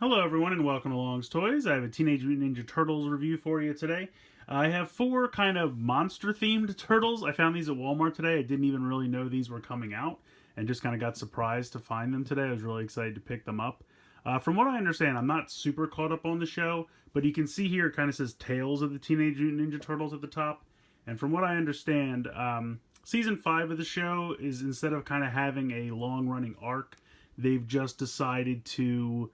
Hello everyone and welcome to Long's Toys. I have a Teenage Mutant Ninja Turtles review for you today. I have four kind of monster themed turtles. I found these at Walmart today. I didn't even really know these were coming out and just kind of got surprised to find them today. I was really excited to pick them up. From what I understand, I'm not super caught up on the show, but you can see here it kind of says Tales of the Teenage Mutant Ninja Turtles at the top. And from what I understand, season 5 of the show is, instead of kind of having a long running arc, they've just decided to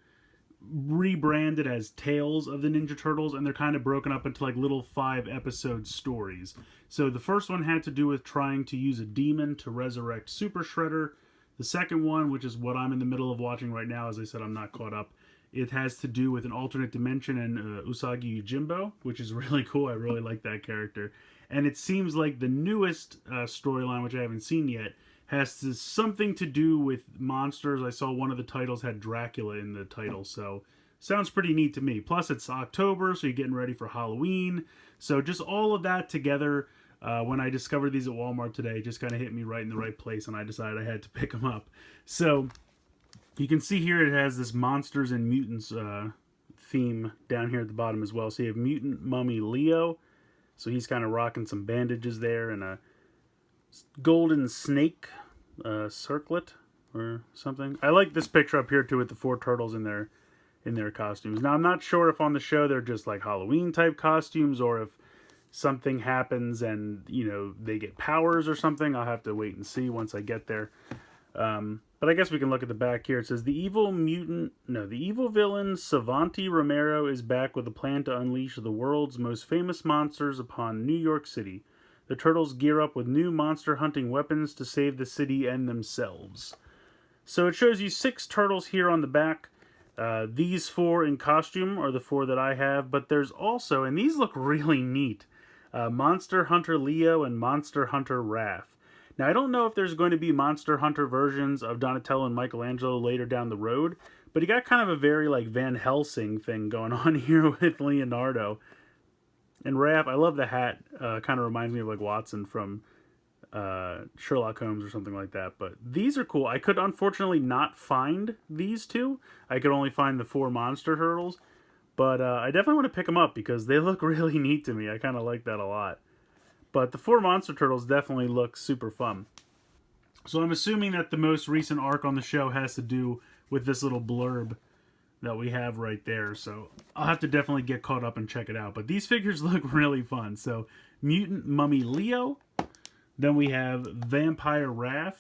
rebranded as Tales of the Ninja Turtles, and they're kind of broken up into like little 5-episode stories. So the first one had to do with trying to use a demon to resurrect Super Shredder. The second one, which is what I'm in the middle of watching right now, as I said, I'm not caught up. It has to do with an alternate dimension and Usagi Yojimbo, which is really cool. I really like that character. And it seems like the newest storyline, which I haven't seen yet, has something to do with monsters. I saw one of the titles had Dracula in the title, so sounds pretty neat to me. Plus, it's October, so you're getting ready for Halloween. So just all of that together, when I discovered these at Walmart today, just kind of hit me right in the right place, and I decided I had to pick them up. So you can see here it has this Monsters and Mutants theme down here at the bottom as well. So you have Mutant Mummy Leo, so he's kind of rocking some bandages there, and a golden snake circlet or something. I like this picture up here too with the four turtles in their costumes. Now I'm not sure if on the show they're just like Halloween type costumes or if something happens and they get powers or something. I'll have to wait and see once I get there. But I guess we can look at the back here. It says the evil villain Savanti Romero is back with a plan to unleash the world's most famous monsters upon New York City. The turtles gear up with new monster hunting weapons to save the city and themselves. So it shows you 6 turtles here on the back. These 4 in costume are the 4 that I have, but there's also, and these look really neat, Monster Hunter Leo and Monster Hunter Raph. Now I don't know if there's going to be Monster Hunter versions of Donatello and Michelangelo later down the road, but you got kind of a very like Van Helsing thing going on here with Leonardo. And Raph, I love the hat. Kind of reminds me of like Watson from Sherlock Holmes or something like that. But these are cool. I could unfortunately not find these two. I could only find the 4 monster turtles. But I definitely want to pick them up because they look really neat to me. I kind of like that a lot. But the 4 monster turtles definitely look super fun. So I'm assuming that the most recent arc on the show has to do with this little blurb that we have right there, so I'll have to definitely get caught up and check it out. But these figures look really fun. So Mutant Mummy Leo, then we have Vampire Raph,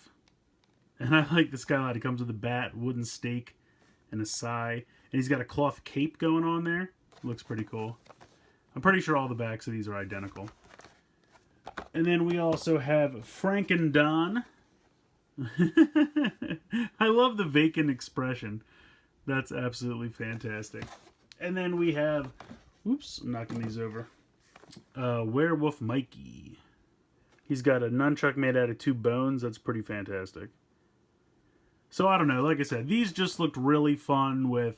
and I like this guy a lot. He comes with a bat, wooden stake, and a sai, and he's got a cloth cape going on there. Looks pretty cool. I'm pretty sure all the backs of these are identical. And then we also have Frankendon. I love the vacant expression. That's absolutely fantastic. And then we have, oops, I'm knocking these over, Werewolf Mikey. He's got a nunchuck made out of 2 bones. That's pretty fantastic. So I don't know, like I said, these just looked really fun with,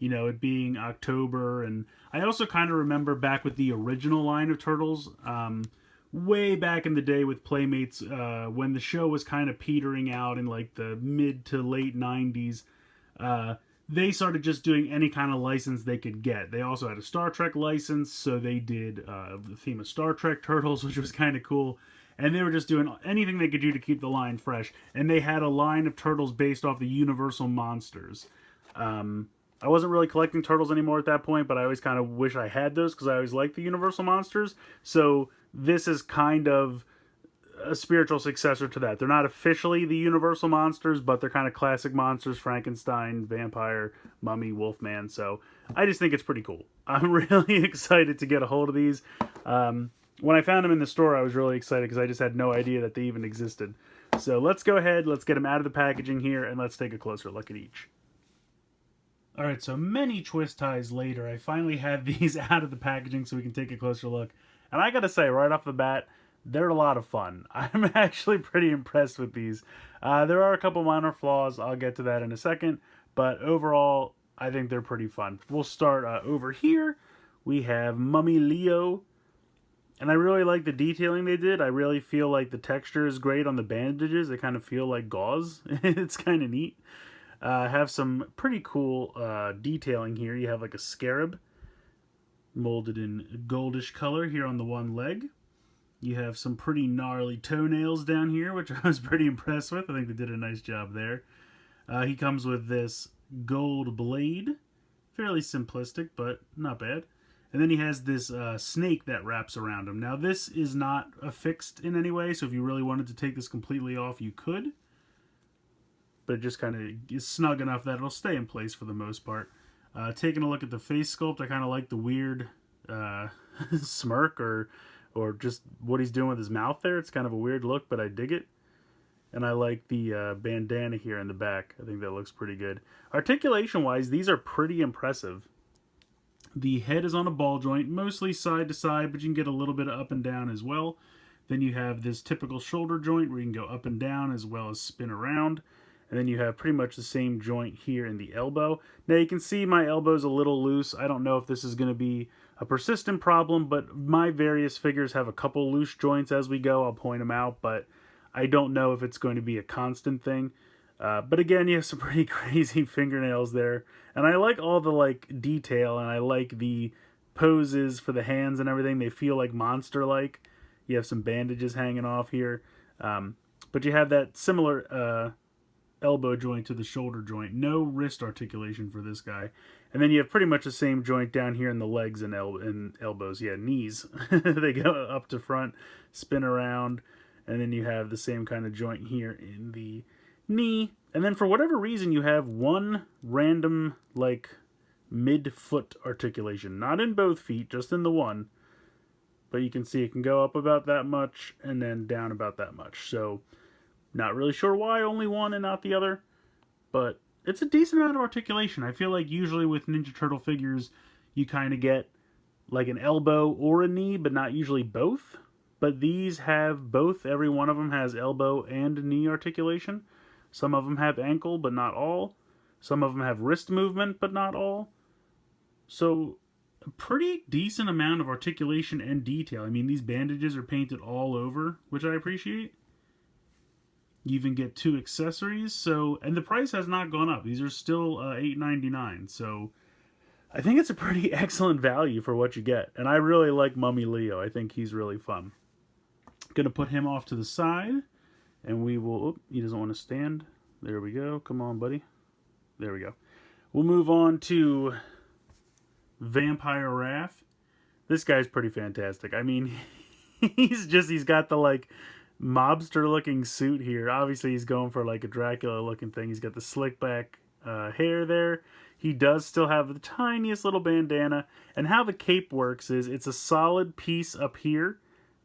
it being October. And I also kind of remember back with the original line of Turtles, way back in the day with Playmates, when the show was kind of petering out in like the mid to late 90s, they started just doing any kind of license they could get. They also had a Star Trek license, so they did the theme of Star Trek Turtles, which was kind of cool. And they were just doing anything they could do to keep the line fresh. And they had a line of turtles based off the Universal monsters. I wasn't really collecting turtles anymore at that point, but I always kind of wish I had those because I always liked the Universal monsters. So this is kind of a spiritual successor to that. They're not officially the Universal monsters, but they're kind of classic monsters: Frankenstein, vampire, mummy, wolfman. So I just think it's pretty cool. I'm really excited to get a hold of these. When I found them in the store, I was really excited because I just had no idea that they even existed. So let's go ahead, let's get them out of the packaging here, and let's take a closer look at each. Alright, so many twist ties later, I finally have these out of the packaging so we can take a closer look. And I gotta say, right off the bat, they're a lot of fun. I'm actually pretty impressed with these. There are a couple minor flaws. I'll get to that in a second. But overall, I think they're pretty fun. We'll start over here. We have Mummy Leo. And I really like the detailing they did. I really feel like the texture is great on the bandages. They kind of feel like gauze. It's kind of neat. Have some pretty cool detailing here. You have like a scarab molded in goldish color here on the one leg. You have some pretty gnarly toenails down here, which I was pretty impressed with. I think they did a nice job there. He comes with this gold blade. Fairly simplistic, but not bad. And then he has this snake that wraps around him. Now, this is not affixed in any way, so if you really wanted to take this completely off, you could. But it just kind of is snug enough that it'll stay in place for the most part. Taking a look at the face sculpt, I kind of like the weird smirk or just what he's doing with his mouth there. It's kind of a weird look, but I dig it. And I like the bandana here in the back. I think that looks pretty good. Articulation-wise, these are pretty impressive. The head is on a ball joint, mostly side to side, but you can get a little bit of up and down as well. Then you have this typical shoulder joint where you can go up and down as well as spin around. And then you have pretty much the same joint here in the elbow. Now you can see my elbow's a little loose. I don't know if this is going to be a persistent problem, but my various figures have a couple loose joints as we go. I'll point them out, but I don't know if it's going to be a constant thing. But again, you have some pretty crazy fingernails there. And I like all the like detail, and I like the poses for the hands and everything. They feel like monster-like. You have some bandages hanging off here. But you have that similar elbow joint to the shoulder joint. No wrist articulation for this guy. And then you have pretty much the same joint down here in the legs and elbows. Yeah, knees. They go up to front, spin around, and then you have the same kind of joint here in the knee. And then for whatever reason, you have one random, like, mid-foot articulation. Not in both feet, just in the one. But you can see it can go up about that much and then down about that much. So, not really sure why only one and not the other. But it's a decent amount of articulation. I feel like usually with Ninja Turtle figures, you kind of get like an elbow or a knee, but not usually both. But these have both. Every one of them has elbow and knee articulation. Some of them have ankle, but not all. Some of them have wrist movement, but not all. So, a pretty decent amount of articulation and detail. I mean, these bandages are painted all over, which I appreciate. You even get 2 accessories, so, and the price has not gone up. These are still $8.99, so I think it's a pretty excellent value for what you get. And I really like Mummy Leo. I think he's really fun. Gonna put him off to the side, and we will, oh, he doesn't want to stand. There we go. Come on, buddy. There we go. We'll move on to Vampire Raph. This guy's pretty fantastic. I mean, he's got the, like, mobster-looking suit here. Obviously, he's going for, like, a Dracula-looking thing. He's got the slick-back hair there. He does still have the tiniest little bandana. And how the cape works is it's a solid piece up here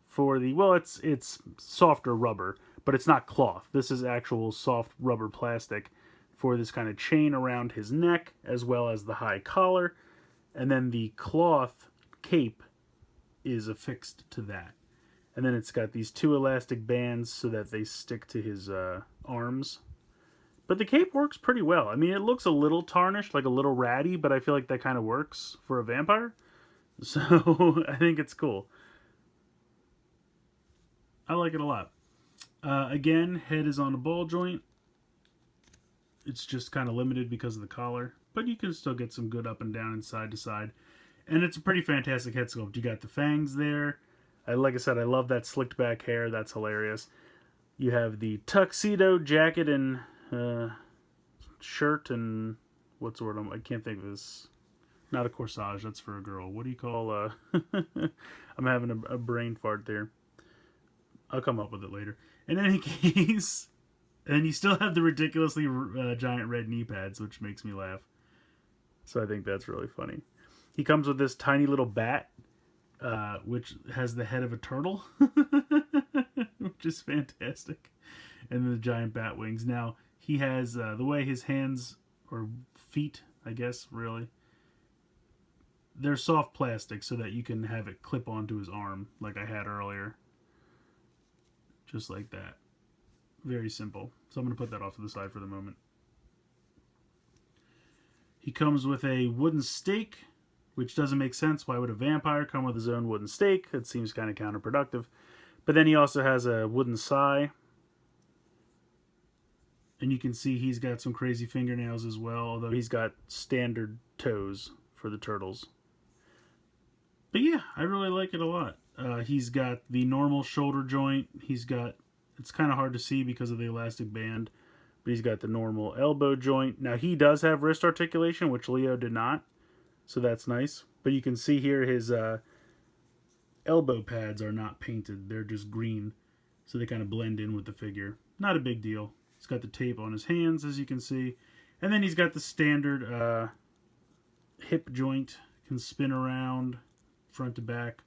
for the, well, it's softer rubber, but it's not cloth. This is actual soft rubber plastic for this kind of chain around his neck, as well as the high collar. And then the cloth cape is affixed to that. And then it's got these 2 elastic bands so that they stick to his arms. But the cape works pretty well. I mean, it looks a little tarnished, like a little ratty, but I feel like that kind of works for a vampire. So, I think it's cool. I like it a lot. Again, head is on a ball joint. It's just kind of limited because of the collar. But you can still get some good up and down and side to side. And it's a pretty fantastic head sculpt. You got the fangs there. Like I said, I love that slicked back hair. That's hilarious. You have the tuxedo jacket and shirt and what's the word? I can't think of this. Not a corsage. That's for a girl. What do you call? I'm having a brain fart there. I'll come up with it later. In any case, and you still have the ridiculously giant red knee pads, which makes me laugh. So I think that's really funny. He comes with this tiny little bat, which has the head of a turtle, which is fantastic, and the giant bat wings. Now, he has, the way his hands, or feet, I guess, really, they're soft plastic so that you can have it clip onto his arm, like I had earlier. Just like that. Very simple. So I'm going to put that off to the side for the moment. He comes with a wooden stake, which doesn't make sense. Why would a vampire come with his own wooden stake? That seems kind of counterproductive. But then he also has a wooden sai. And you can see he's got some crazy fingernails as well, although he's got standard toes for the turtles. But yeah, I really like it a lot. He's got the normal shoulder joint. He's got, it's kind of hard to see because of the elastic band, but he's got the normal elbow joint. Now he does have wrist articulation, which Leo did not, so that's nice. But you can see here his elbow pads are not painted. They're just green, so they kind of blend in with the figure. Not a big deal. He's got the tape on his hands, as you can see. And then he's got the standard hip joint. Can spin around front to back.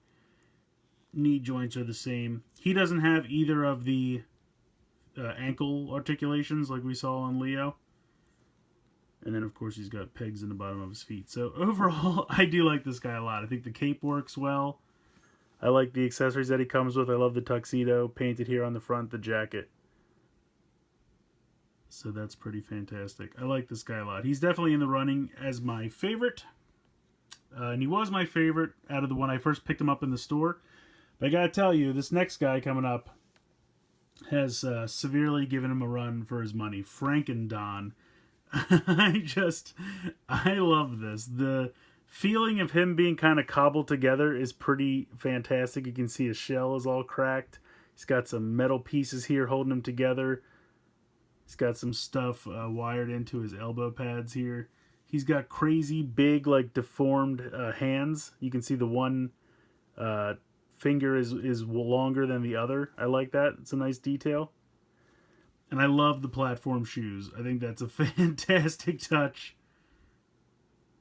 Knee joints are the same. He doesn't have either of the ankle articulations like we saw on Leo. And then, of course, he's got pegs in the bottom of his feet. So overall, I do like this guy a lot. I think the cape works well. I like the accessories that he comes with. I love the tuxedo painted here on the front, the jacket. So that's pretty fantastic. I like this guy a lot. He's definitely in the running as my favorite. And he was my favorite out of the when I first picked him up in the store. But I gotta tell you, this next guy coming up has severely given him a run for his money. Frankendon. I love this. The feeling of him being kind of cobbled together is pretty fantastic. You can see his shell is all cracked. He's got some metal pieces here holding him together. He's got some stuff wired into his elbow pads here. He's got crazy big, like deformed hands. You can see the one finger is longer than the other. I like that. It's a nice detail. And I love the platform shoes. I think that's a fantastic touch.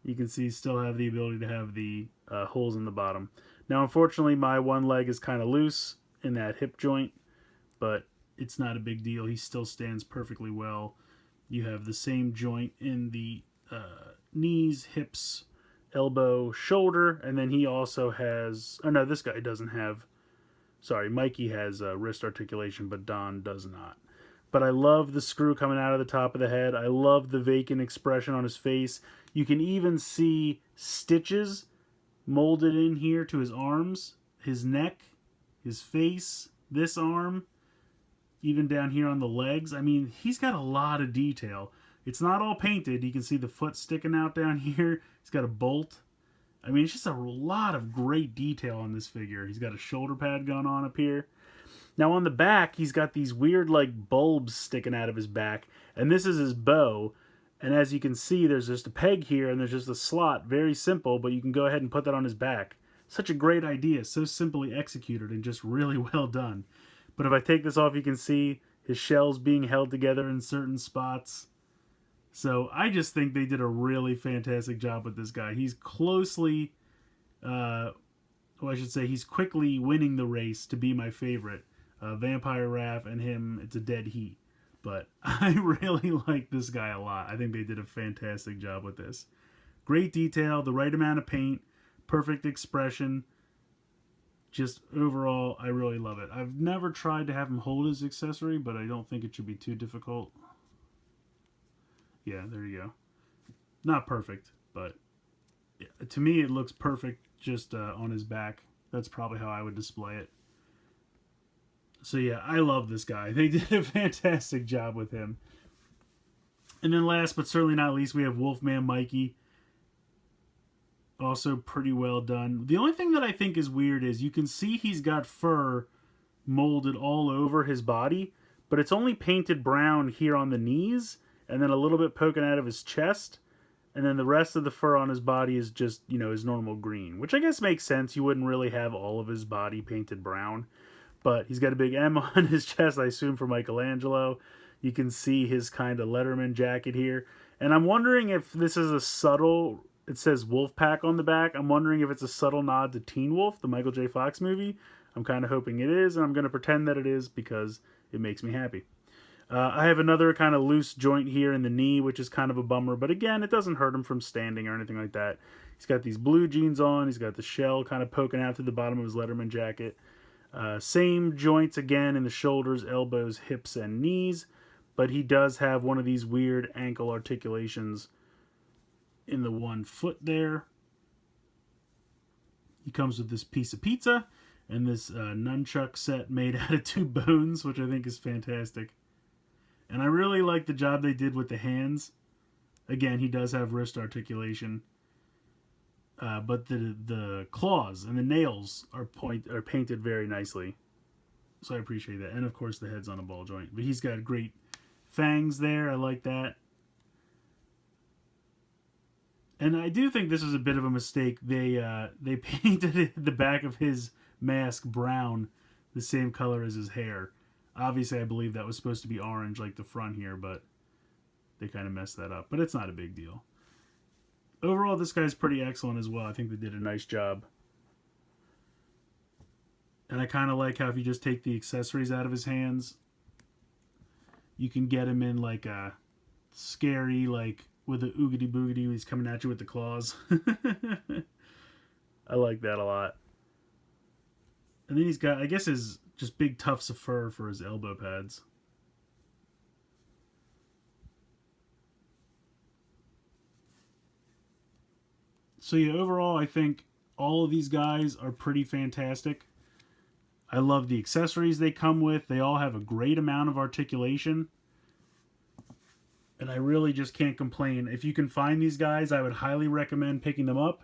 You can see still have the ability to have the holes in the bottom. Now, unfortunately, my one leg is kind of loose in that hip joint, but it's not a big deal. He still stands perfectly well. You have the same joint in the knees, hips, elbow, shoulder, and then he also has... Oh, no, this guy doesn't have... Sorry, Mikey has wrist articulation, but Don does not. But I love the screw coming out of the top of the head. I love the vacant expression on his face. You can even see stitches molded in here to his arms, his neck, his face, this arm, even down here on the legs. I mean, he's got a lot of detail. It's not all painted. You can see the foot sticking out down here. He's got a bolt. I mean, it's just a lot of great detail on this figure. He's got a shoulder pad going on up here. Now on the back, he's got these weird like bulbs sticking out of his back. And this is his bow. And as you can see, there's just a peg here and there's just a slot. Very simple, but you can go ahead and put that on his back. Such a great idea. So simply executed and just really well done. But if I take this off, you can see his shell's being held together in certain spots. So I just think they did a really fantastic job with this guy. He's closely, well, I should say he's quickly winning the race to be my favorite. Vampire Raph and him, it's a dead heat. But I really like this guy a lot. I think they did a fantastic job with this. Great detail, the right amount of paint, perfect expression. Just overall, I really love it. I've never tried to have him hold his accessory, but I don't think it should be too difficult. Yeah, there you go. Not perfect, but to me it looks perfect just on his back. That's probably how I would display it. So yeah, I love this guy. They did a fantastic job with him. And then last but certainly not least, we have Wolfman Mikey. Also pretty well done. The only thing that I think is weird is you can see he's got fur molded all over his body, but it's only painted brown here on the knees and then a little bit poking out of his chest. And then the rest of the fur on his body is just, you know, his normal green, which I guess makes sense. You wouldn't really have all of his body painted brown. But he's got a big M on his chest, I assume for Michelangelo. You can see his kind of Letterman jacket here. And I'm wondering if this is a subtle... It says Wolfpack on the back. I'm wondering if it's a subtle nod to Teen Wolf, the Michael J. Fox movie. I'm kind of hoping it is, and I'm going to pretend that it is because it makes me happy. I have another kind of loose joint here in the knee, which is kind of a bummer. But again, it doesn't hurt him from standing or anything like that. He's got these blue jeans on. He's got the shell kind of poking out through the bottom of his Letterman jacket. Same joints again in the shoulders, elbows, hips, and knees. But he does have one of these weird ankle articulations in the one foot there. He comes with this piece of pizza and this nunchuck set made out of 2 bones, which I think is fantastic. And I really like the job they did with the hands. Again, he does have wrist articulation. But the claws and the nails are painted very nicely. So I appreciate that. And of course the head's on a ball joint. But he's got great fangs there. I like that. And I do think this was a bit of a mistake. They painted the back of his mask brown, the same color as his hair. Obviously, I believe that was supposed to be orange like the front here, but they kind of messed that up. But it's not a big deal. Overall, this guy's pretty excellent as well. I think they did a nice job. And I kind of like how if you just take the accessories out of his hands, you can get him in like a scary, like with a oogity boogity when he's coming at you with the claws. I like that a lot. And then he's got, I guess, his just big tufts of fur for his elbow pads. So yeah, overall, I think all of these guys are pretty fantastic. I love the accessories they come with. They all have a great amount of articulation. And I really just can't complain. If you can find these guys, I would highly recommend picking them up.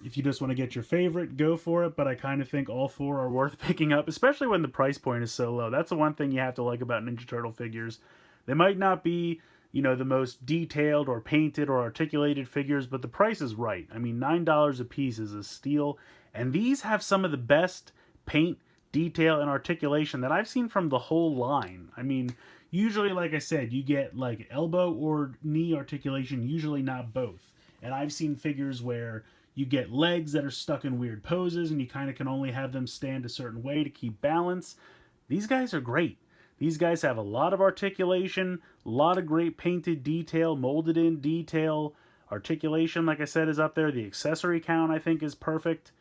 If you just want to get your favorite, go for it. But I kind of think all four are worth picking up, especially when the price point is so low. That's the one thing you have to like about Ninja Turtle figures. They might not be, you know, the most detailed or painted or articulated figures, but the price is right. I mean, $9 a piece is a steal. And these have some of the best paint, detail, and articulation that I've seen from the whole line. I mean, usually, like I said, you get like elbow or knee articulation, usually not both. And I've seen figures where you get legs that are stuck in weird poses and you kind of can only have them stand a certain way to keep balance. These guys are great. These guys have a lot of articulation, a lot of great painted detail, molded in detail. Articulation, like I said, is up there. The accessory count, I think, is perfect.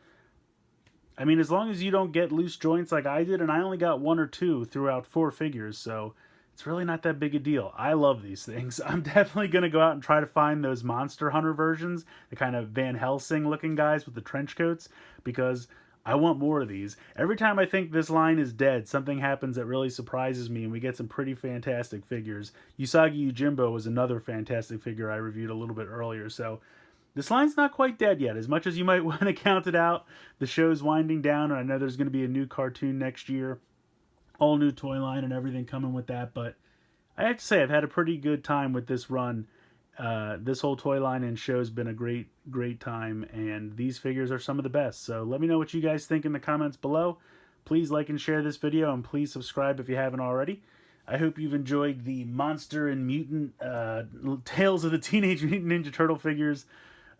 I mean, as long as you don't get loose joints like I did, and I only got 1 or 2 throughout 4 figures, so it's really not that big a deal. I love these things. I'm definitely going to go out and try to find those Monster Hunter versions, the kind of Van Helsing looking guys with the trench coats, because I want more of these. Every time I think this line is dead, something happens that really surprises me, and we get some pretty fantastic figures. Usagi Yojimbo was another fantastic figure I reviewed a little bit earlier, so this line's not quite dead yet. As much as you might want to count it out, the show's winding down, and I know there's going to be a new cartoon next year. All new toy line and everything coming with that, but I have to say I've had a pretty good time with this run. This whole toy line and show's been a great time, and these figures are some of the best. So let me know what you guys think in the comments below. Please like and share this video, and please subscribe if you haven't already. I hope you've enjoyed the Monster and Mutant Tales of the Teenage Mutant Ninja Turtle figures.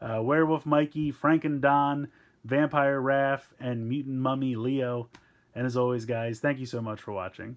Werewolf Mikey, Frankendon, Vampire Raph, and Mutant Mummy Leo. And as always, guys, thank you so much for watching.